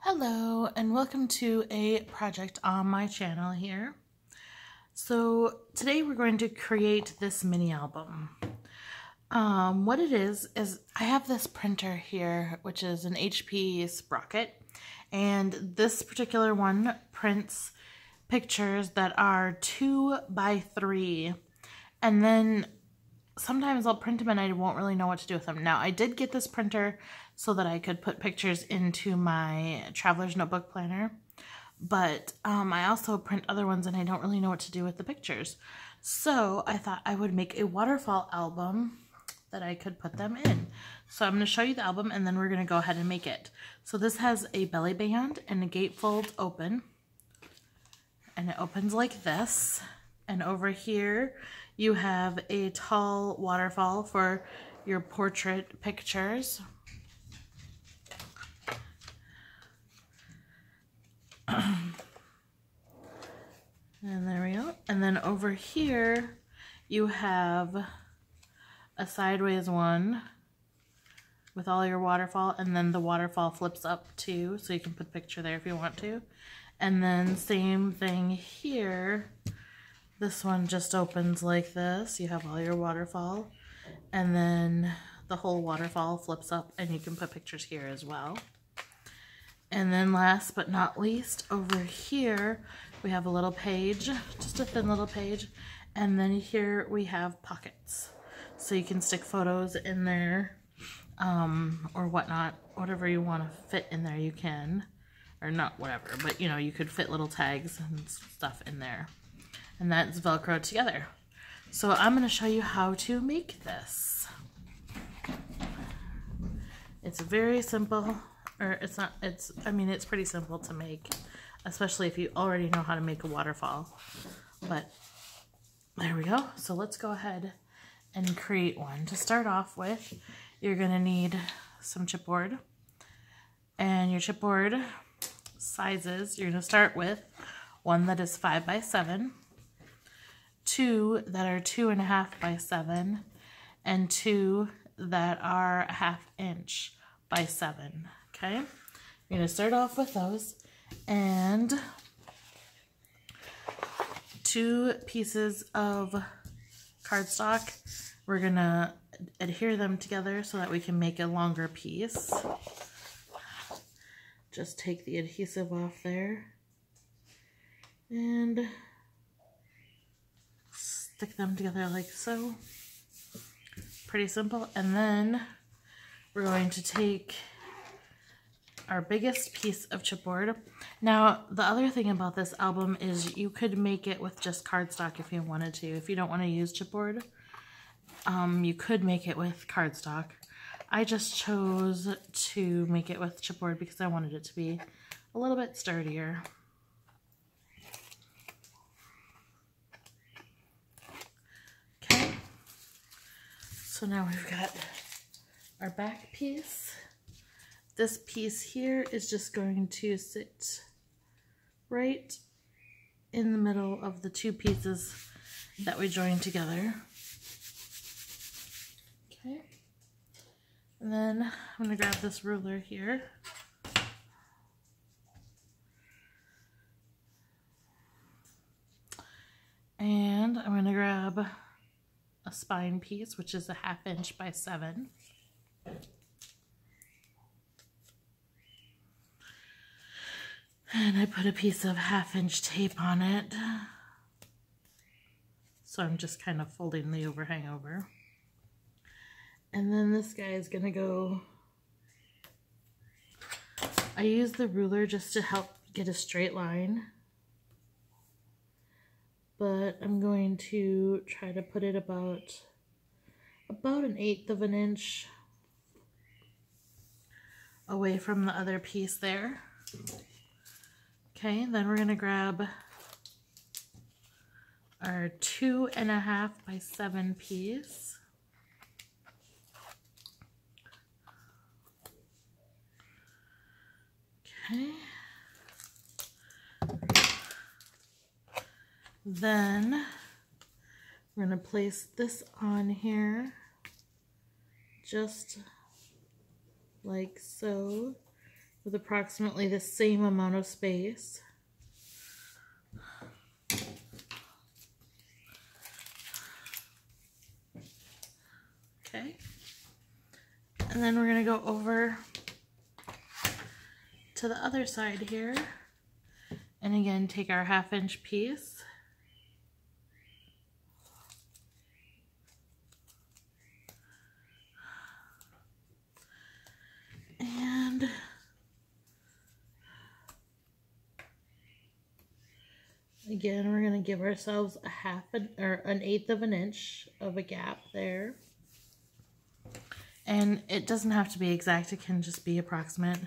Hello and welcome to a project on my channel here. So today we're going to create this mini album. What it is I have this printer here, which is an HP Sprocket, and this particular one prints pictures that are 2 by 3, and then sometimes I'll print them and I won't really know what to do with them. Now, I did get this printer so that I could put pictures into my Traveler's Notebook Planner, but I also print other ones and I don't really know what to do with the pictures. So I thought I would make a waterfall album that I could put them in. So I'm going to show you the album and then we're going to go ahead and make it. So this has a belly band and a gatefold open, and it opens like this. And over here you have a tall waterfall for your portrait pictures. And there we go. And then over here you have a sideways one with all your waterfall, and then the waterfall flips up too, so you can put a picture there if you want to. And then same thing here. This one just opens like this. You have all your waterfall, and then the whole waterfall flips up and you can put pictures here as well. And then last but not least, over here we have a little page, just a thin little page, and then here we have pockets. So you can stick photos in there, or whatnot, whatever you want to fit in there you can. Or not whatever, but you know, you could fit little tags and stuff in there. And that's Velcro together. So I'm going to show you how to make this. It's very simple, or it's not, I mean, it's pretty simple to make, especially if you already know how to make a waterfall. But there we go. So let's go ahead and create one. To start off with, you're going to need some chipboard. And your chipboard sizes, you're going to start with one that is 5 by 7, 2 that are 2.5 by 7, and 2 that are 1/2 inch by 7. Okay, you're going to start off with those, and 2 pieces of cardstock. We're going to adhere them together so that we can make a longer piece. Just take the adhesive off there and stick them together like so. Pretty simple. And then we're going to take our biggest piece of chipboard. Now, the other thing about this album is you could make it with just cardstock if you wanted to. If you don't want to use chipboard, you could make it with cardstock. I just chose to make it with chipboard because I wanted it to be a little bit sturdier. Okay, so now we've got our back piece. This piece here is just going to sit right in the middle of the 2 pieces that we joined together. Okay. And then I'm going to grab this ruler here. And I'm going to grab a spine piece, which is a 1/2 inch by 7. And I put a piece of 1/2 inch tape on it. So I'm just kind of folding the overhang over. And then this guy is going to go, I use the ruler just to help get a straight line, but I'm going to try to put it about 1/8 of an inch away from the other piece there. Okay, then we're going to grab our 2.5 by 7 piece. Okay, then we're going to place this on here just like so. with approximately the same amount of space. Okay. And then we're going to go over to the other side here. And again, take our 1/2 inch piece. And again, we're going to give ourselves an 1/8 of an inch of a gap there. And it doesn't have to be exact, it can just be approximate.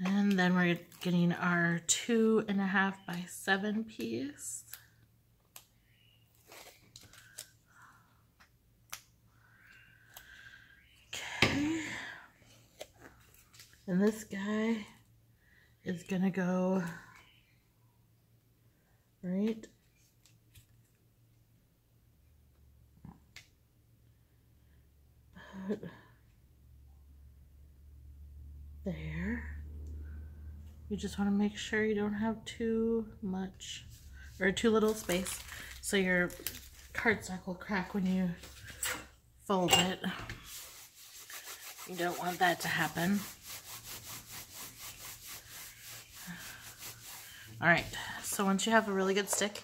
And then we're getting our 2.5 by 7 piece. Okay. And this guy is gonna go right about there. You just want to make sure you don't have too much or too little space so your cardstock will crack when you fold it. You don't want that to happen. Alright, so once you have a really good stick,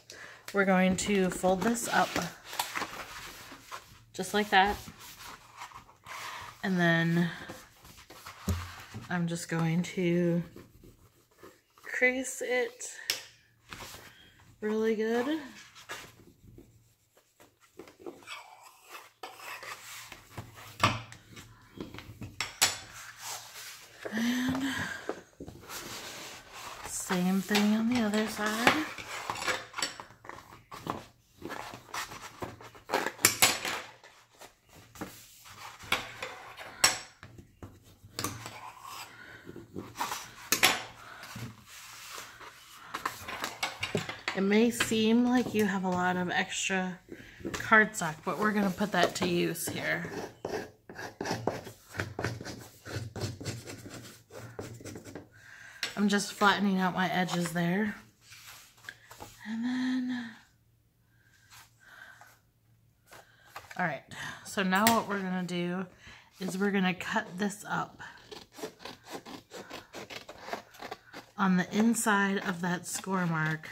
we're going to fold this up just like that. And then I'm just going to crease it really good. And same thing on the other side. It may seem like you have a lot of extra cardstock, but we're going to put that to use here. I'm just flattening out my edges there. And then, all right, so now what we're going to do is we're going to cut this up on the inside of that score mark.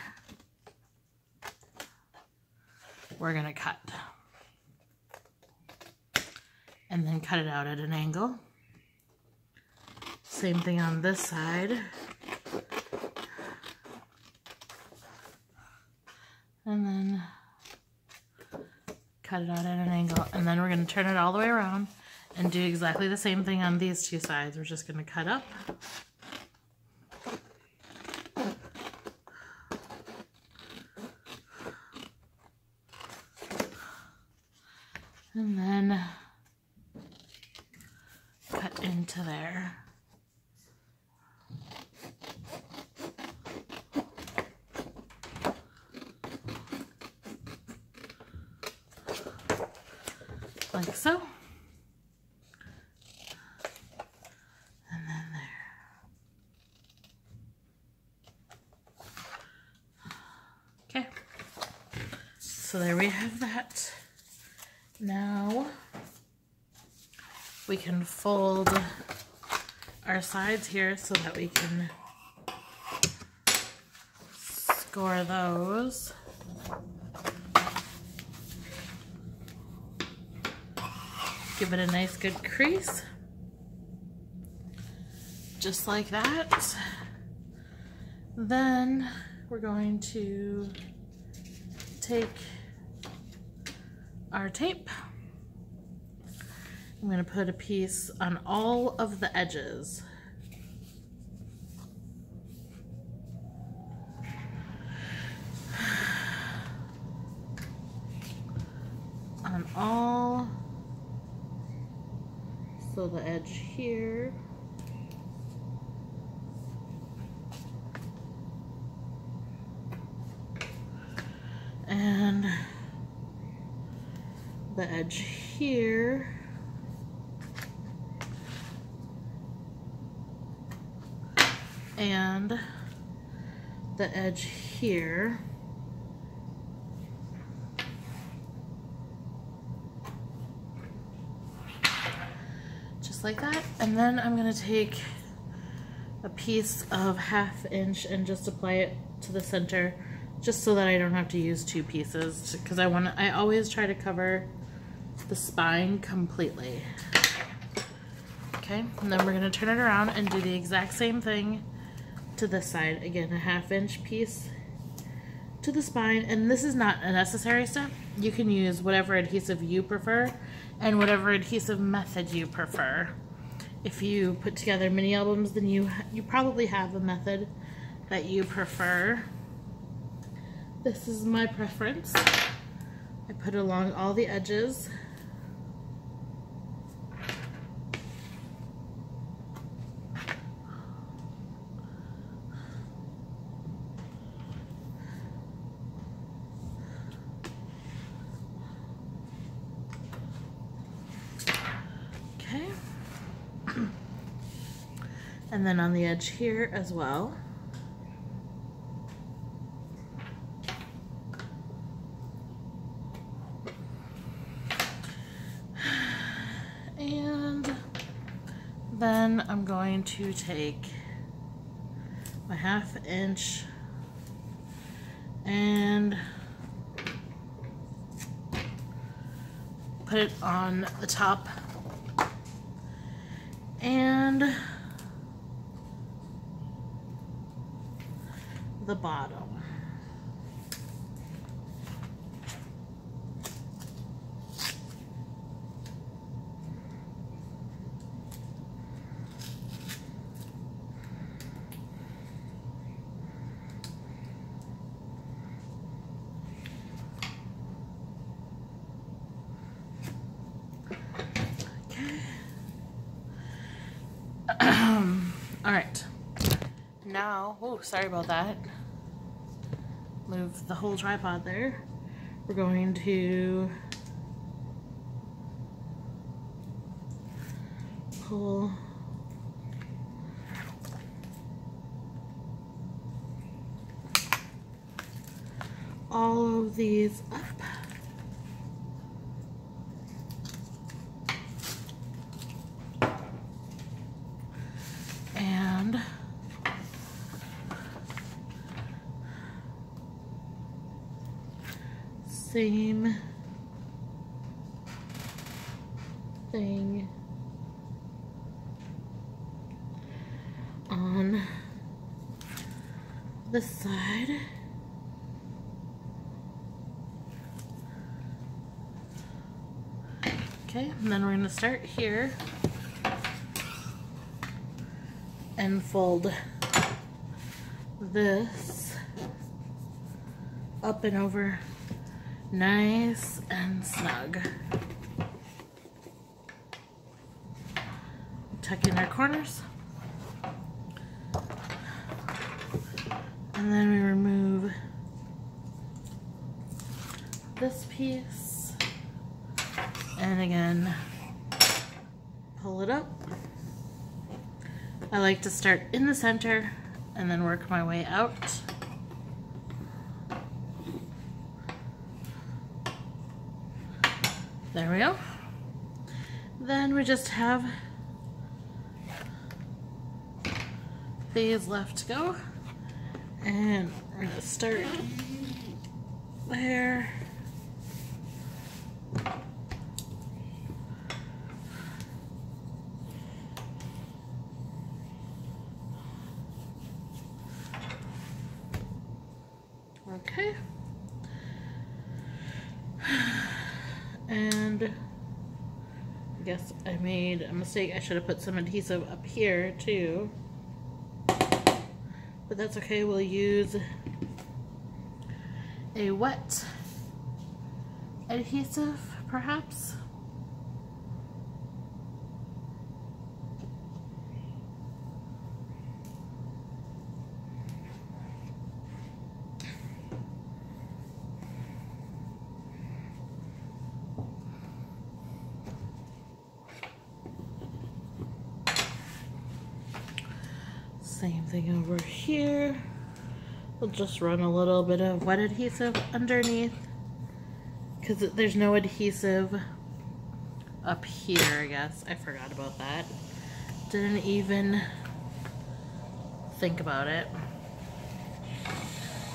We're going to cut and then cut it out at an angle. Same thing on this side. And then cut it out at an angle. And then we're going to turn it all the way around and do exactly the same thing on these two sides. We're just going to cut up. And then cut into there. Like so. And then there. Okay. So there we have that. Now we can fold our sides here so that we can score those. Give it a nice good crease, just like that. Then we're going to take our tape. I'm going to put a piece on all of the edges. On all, so the edge here. And the edge here. and the edge here. Just like that. And then I'm going to take a piece of 1/2 inch and just apply it to the center, just so that I don't have to use 2 pieces, because I always try to cover the spine completely. Okay, and then we're going to turn it around and do the exact same thing to this side. Again, a 1/2 inch piece to the spine, and this is not a necessary step. You can use whatever adhesive you prefer and whatever adhesive method you prefer. If you put together mini albums, then you probably have a method that you prefer. This is my preference. I put it along all the edges. Okay. And then on the edge here as well. And then I'm going to take my 1/2 inch and put it on the top and the bottom. All right, now, oh, sorry about that. Move the whole tripod there. We're going to pull all of these up. And same thing on this side. Okay, and then we're going to start here and fold this up and over nice and snug. Tuck in our corners. And then we remove this piece. And again, pull it up. I like to start in the center and then work my way out. There we go. Then we just have these left to go. And we're going to start there. Okay. And I guess I made a mistake. I should have put some adhesive up here too. But that's okay. We'll use a wet adhesive, perhaps. Same thing over here. We'll just run a little bit of wet adhesive underneath because there's no adhesive up here, I guess. I forgot about that. Didn't even think about it.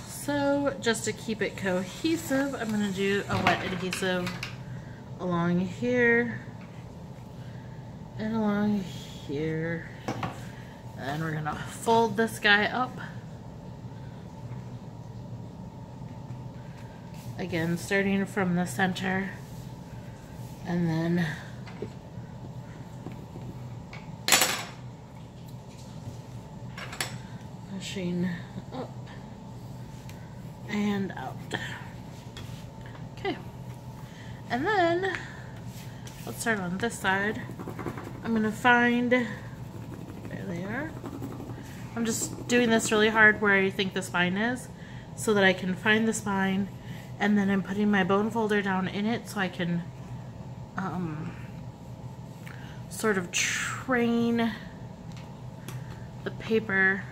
So just to keep it cohesive, I'm going to do a wet adhesive along here and along here. And we're going to fold this guy up. Again, starting from the center and then pushing up and out. Okay, and then let's start on this side. I'm gonna find, there they are. I'm just doing this really hard where I think the spine is so that I can find the spine, and then I'm putting my bone folder down in it so I can sort of train the paper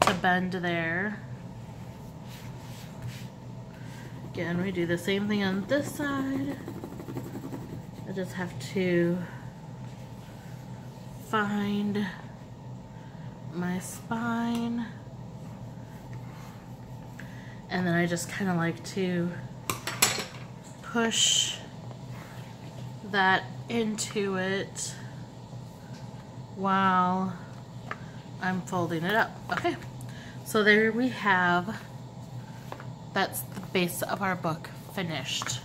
to bend there. Again, we do the same thing on this side. I just have to find my spine, and then I just kind of like to push that into it while I'm folding it up. Okay, so there we have, that's the base of our book finished.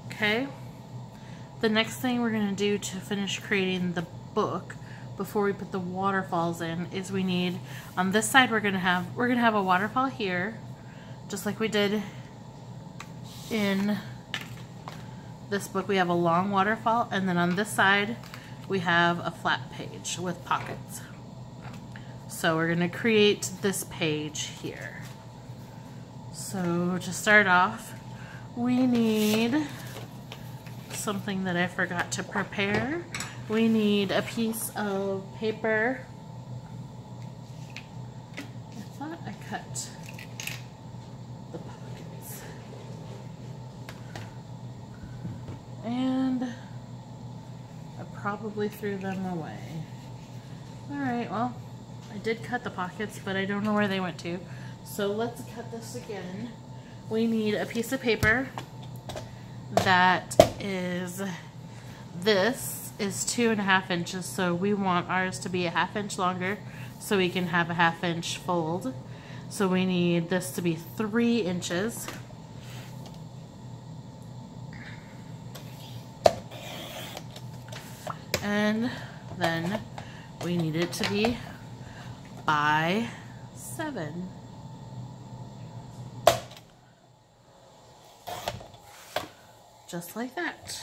Okay, the next thing we're going to do to finish creating the book before we put the waterfalls in is we need, on this side we're gonna have a waterfall here, just like we did in this book. We have a long waterfall, and then on this side we have a flat page with pockets. So we're gonna create this page here. So to start off, we need something that I forgot to prepare. We need a piece of paper. I thought I cut the pockets. And I probably threw them away. Alright, well, I did cut the pockets, but I don't know where they went to. So let's cut this again. We need a piece of paper that is, this is 2.5 inches, so we want ours to be a 1/2 inch longer so we can have a 1/2 inch fold. So we need this to be 3 inches. And then we need it to be by 7. Just like that.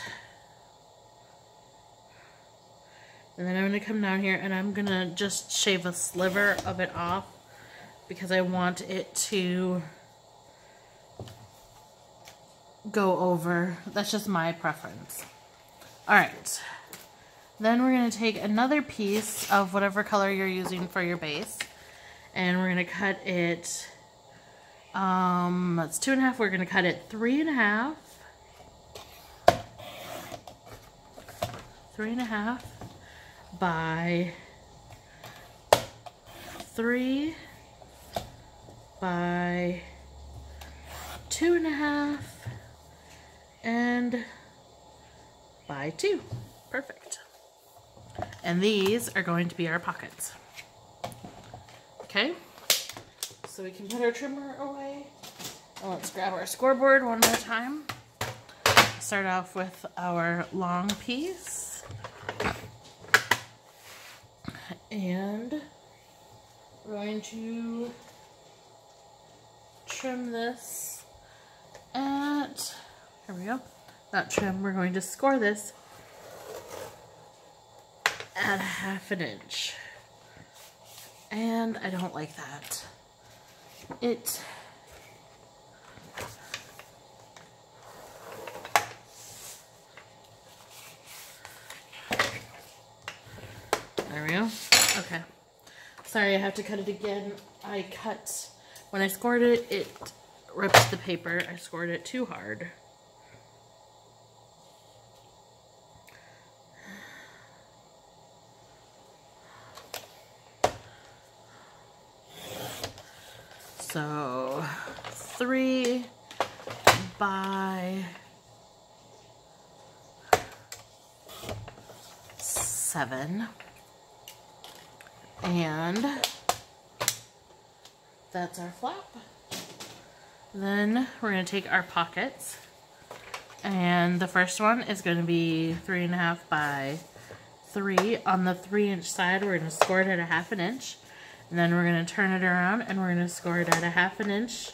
And then I'm going to come down here and I'm going to just shave a sliver of it off because I want it to go over. That's just my preference. Alright. Then we're going to take another piece of whatever color you're using for your base. And we're going to cut it, that's 2.5. We're going to cut it 3.5. 3.5. By 3 by 2.5 and by 2. Perfect. And these are going to be our pockets. Okay, so we can put our trimmer away. And let's grab our scoreboard one more time. Start off with our long piece. And we're going to trim this at, here we go, not trim, we're going to score this at 1/2 inch. And I don't like that. There we go. Okay. Sorry, I have to cut it again. When I scored it, it ripped the paper. I scored it too hard. So 3 by 7, and that's our flap. Then we're going to take our pockets, and the first one is going to be 3.5 by 3. On the 3-inch side, we're going to score it at 1/2 inch. And then we're going to turn it around and we're going to score it at 1/2 inch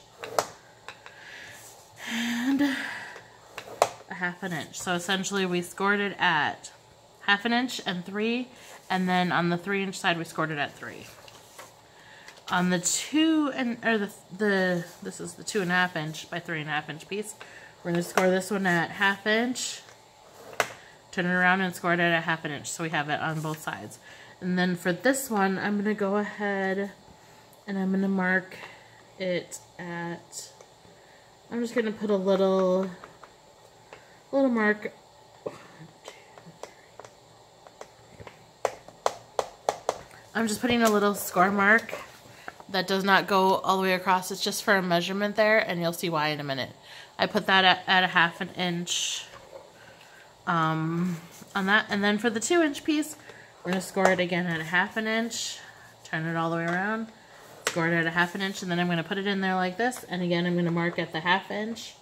and 1/2 inch. So essentially we scored it at 1/2 inch and 3, and then on the 3-inch side we scored it at 3. On the this is the 2.5 inch by 3.5 inch piece. We're going to score this one at 1/2 inch, turn it around and score it at 1/2 inch, so we have it on both sides. And then for this one, I'm going to go ahead and I'm going to mark it at, I'm just going to put a little mark. 1, 2, 3. I'm just putting a little score mark that does not go all the way across. It's just for a measurement there, and you'll see why in a minute. I put that at 1/2 inch on that. And then for the 2-inch piece, we're going to score it again at 1/2 inch, turn it all the way around, score it at 1/2 inch, and then I'm going to put it in there like this, and again I'm going to mark at the 1/2 inch.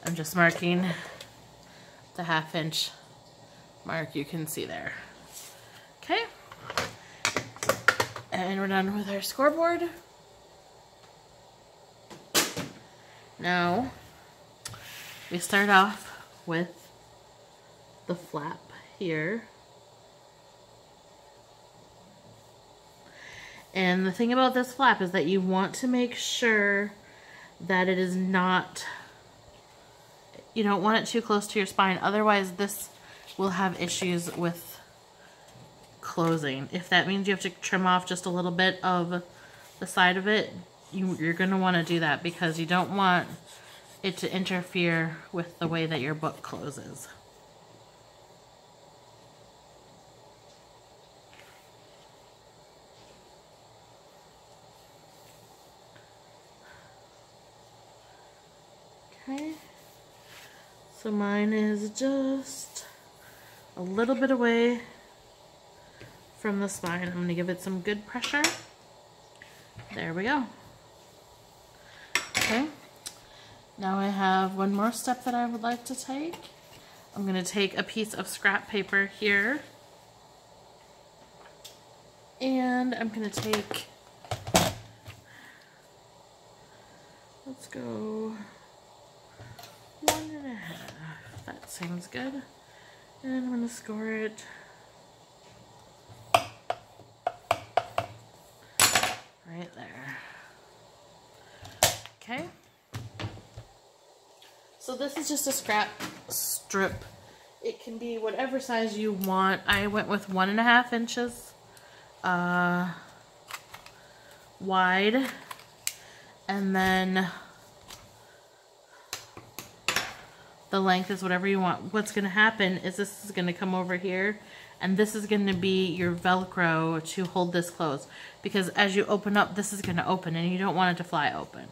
I'm just marking the 1/2 inch mark you can see there. Okay, and we're done with our scoreboard. Now we start off with the flap here. And the thing about this flap is that you want to make sure that it is not, you don't want it too close to your spine, otherwise this will have issues with closing. If that means you have to trim off just a little bit of the side of it, you're going to want to do that, because you don't want it to interfere with the way that your book closes. Okay, so mine is just a little bit away from the spine. I'm going to give it some good pressure. There we go. Okay, now I have one more step that I would like to take. I'm going to take a piece of scrap paper here, and I'm going to take, let's go 1.5. That seems good. And I'm going to score it right there. Okay. So this is just a scrap strip. It can be whatever size you want. I went with 1.5 inches wide, and then the length is whatever you want. What's going to happen is this is going to come over here, and this is going to be your Velcro to hold this closed, because as you open up, this is going to open, and you don't want it to fly open.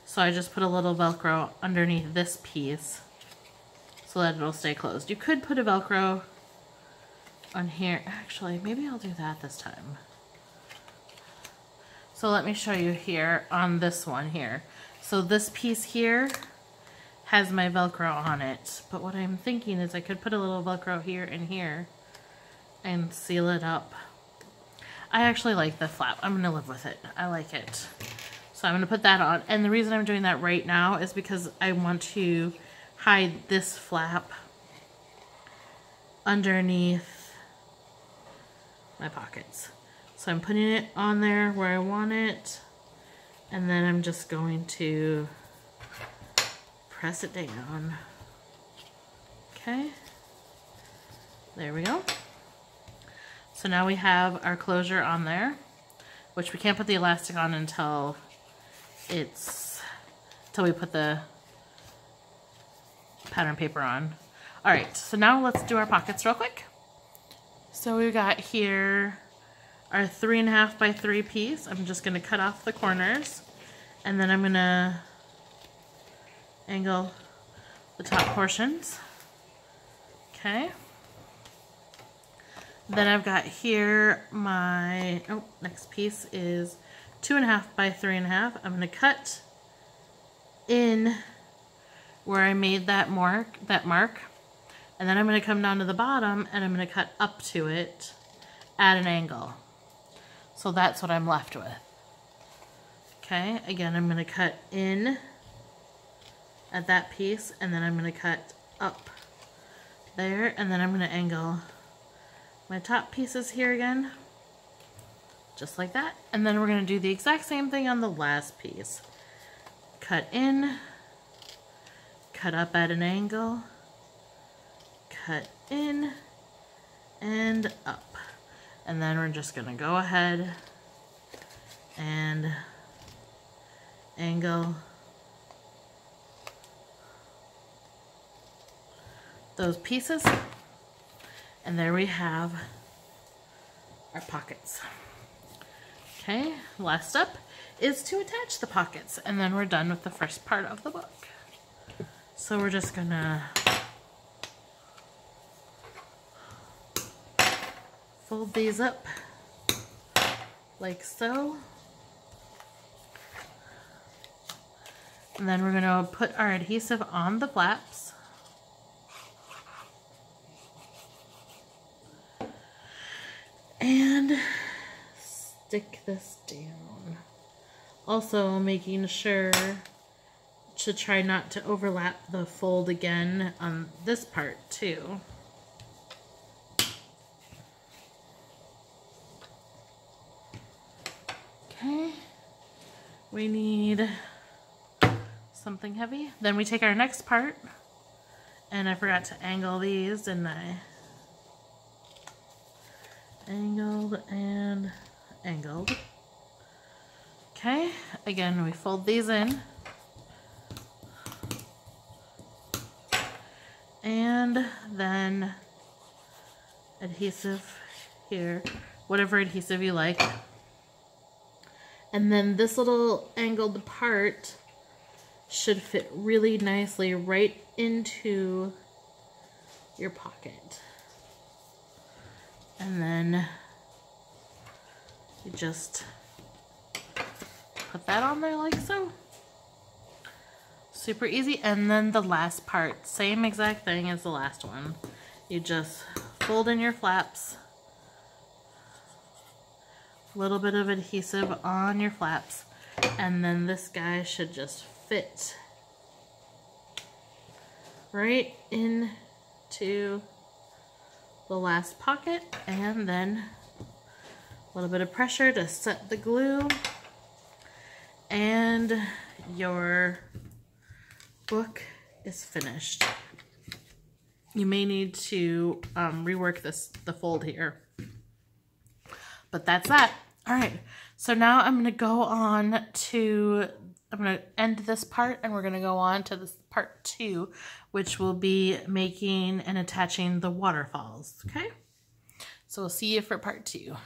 So I just put a little Velcro underneath this piece so that it'll stay closed. You could put a Velcro on here. Actually, maybe I'll do that this time. So let me show you here on this one here. So this piece here has my Velcro on it, but what I'm thinking is I could put a little Velcro here and here and seal it up. I actually like the flap. I'm gonna live with it. I like it. So I'm gonna put that on, and the reason I'm doing that right now is because I want to hide this flap underneath my pockets. So I'm putting it on there where I want it, and then I'm just going to press it down. Okay, there we go. So now we have our closure on there, which we can't put the elastic on until we put the pattern paper on. All right, so now let's do our pockets real quick. So we've got here our 3.5 by 3 piece. I'm just gonna cut off the corners, and then I'm gonna angle the top portions. Okay. Then I've got here my, next piece is 2.5 by 3.5. I'm gonna cut in where I made that mark, and then I'm gonna come down to the bottom and I'm gonna cut up to it at an angle. So that's what I'm left with. Okay, again, I'm gonna cut in at that piece, and then I'm gonna cut up there, and then I'm gonna angle my top pieces here again, just like that. And then we're gonna do the exact same thing on the last piece. Cut in, cut up at an angle, cut in and up. And then we're just gonna go ahead and angle those pieces. And there we have our pockets. Okay, last step is to attach the pockets, and then we're done with the first part of the book. So we're just gonna fold these up like so. And then we're gonna put our adhesive on the flaps. And stick this down. Also making sure to try not to overlap the fold again on this part too. Okay, we need something heavy. Then we take our next part, and I forgot to angle these, didn't I? Angled and angled. Okay, again, we fold these in. And then adhesive here, whatever adhesive you like. And then this little angled part should fit really nicely right into your pocket. And then you just put that on there like so. Super easy. And then the last part, same exact thing as the last one. You just fold in your flaps, a little bit of adhesive on your flaps, and then this guy should just fit right into the last pocket, and then a little bit of pressure to set the glue, and your book is finished. You may need to rework the fold here, but that's that. All right, so now I'm going to end this part, and we're going to go on to this part 2, which will be making and attaching the waterfalls. Okay, so we'll see you for part 2.